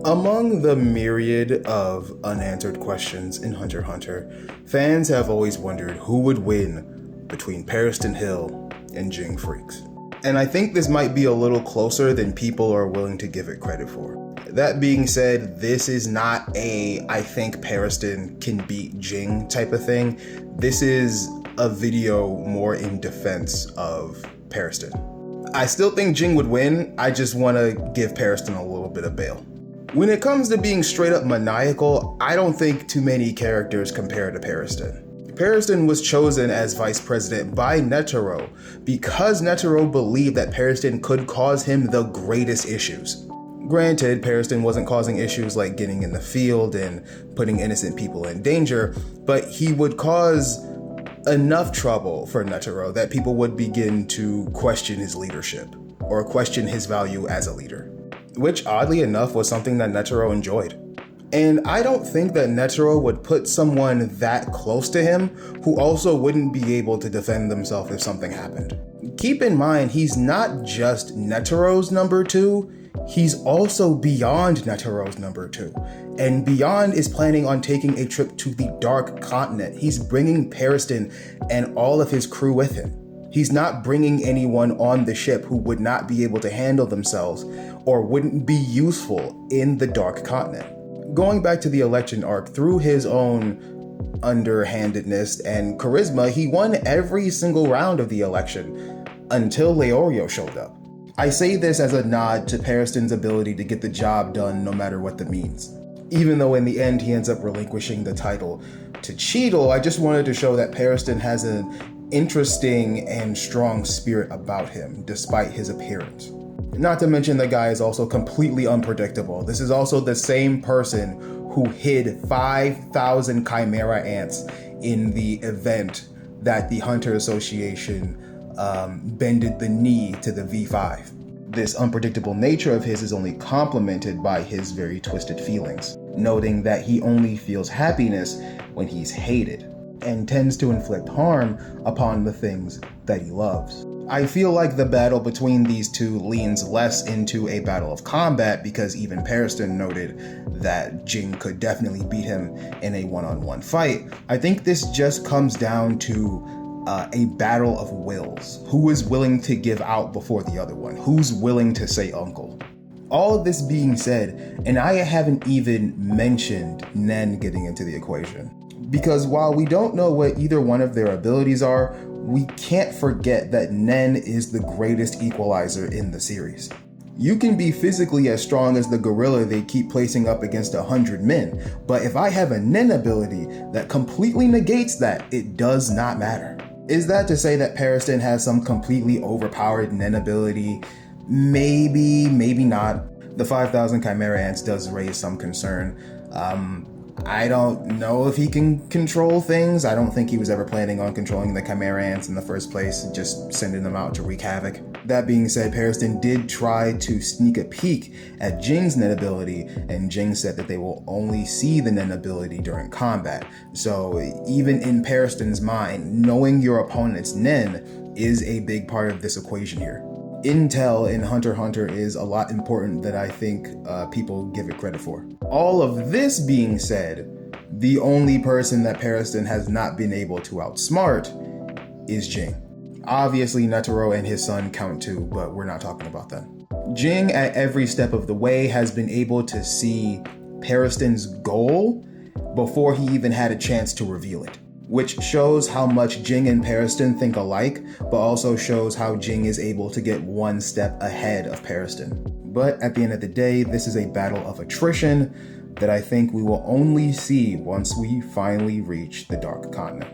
Among the myriad of unanswered questions in Hunter x Hunter, fans have always wondered who would win between Pariston Hill and Ging Freaks. And I think this might be a little closer than people are willing to give it credit for. That being said, this is not a I think Pariston can beat Ging type of thing. This is a video more in defense of Pariston. I still think Ging would win, I just want to give Pariston a little bit of bail. When it comes to being straight up maniacal, I don't think too many characters compare to Pariston. Pariston was chosen as vice president by Netero because Netero believed that Pariston could cause him the greatest issues. Granted, Pariston wasn't causing issues like getting in the field and putting innocent people in danger, but he would cause enough trouble for Netero that people would begin to question his leadership or question his value as a leader, which oddly enough was something that Netero enjoyed. And I don't think that Netero would put someone that close to him who also wouldn't be able to defend themselves if something happened. Keep in mind, he's not just Netero's number two, he's also Beyond Netero's number two. And Beyond is planning on taking a trip to the Dark Continent. He's bringing Pariston and all of his crew with him. He's not bringing anyone on the ship who would not be able to handle themselves or wouldn't be useful in the Dark Continent. Going back to the election arc, through his own underhandedness and charisma, he won every single round of the election until Leorio showed up. I say this as a nod to Pariston's ability to get the job done no matter what the means. Even though in the end he ends up relinquishing the title to Cheadle, I just wanted to show that Pariston has an interesting and strong spirit about him, despite his appearance. Not to mention the guy is also completely unpredictable. This is also the same person who hid 5,000 Chimera ants in the event that the Hunter Association bended the knee to the V5. This unpredictable nature of his is only complemented by his very twisted feelings, noting that he only feels happiness when he's hated, and tends to inflict harm upon the things that he loves. I feel like the battle between these two leans less into a battle of combat because even Pariston noted that Ging could definitely beat him in a one-on-one fight. I think this just comes down to a battle of wills. Who is willing to give out before the other one? Who's willing to say uncle? All of this being said, and I haven't even mentioned Nen getting into the equation. Because while we don't know what either one of their abilities are, we can't forget that Nen is the greatest equalizer in the series. You can be physically as strong as the gorilla they keep placing up against 100 men, but if I have a Nen ability that completely negates that, it does not matter. Is that to say that Pariston has some completely overpowered Nen ability? Maybe, maybe not. The 5,000 Chimera ants does raise some concern. I don't know if he can control things. I don't think he was ever planning on controlling the Chimera ants in the first place, just sending them out to wreak havoc. That being said, Pariston did try to sneak a peek at Jing's Nen ability, and Ging said that they will only see the Nen ability during combat. So even in Pariston's mind, knowing your opponent's Nen is a big part of this equation here. Intel in Hunter x Hunter is a lot important than I think people give it credit for. All of this being said, the only person that Pariston has not been able to outsmart is Ging. Obviously, Netero and his son count too, but we're not talking about them. Ging, at every step of the way, has been able to see Pariston's goal before he even had a chance to reveal it, which shows how much Ging and Pariston think alike, but also shows how Ging is able to get one step ahead of Pariston. But at the end of the day, this is a battle of attrition that I think we will only see once we finally reach the Dark Continent.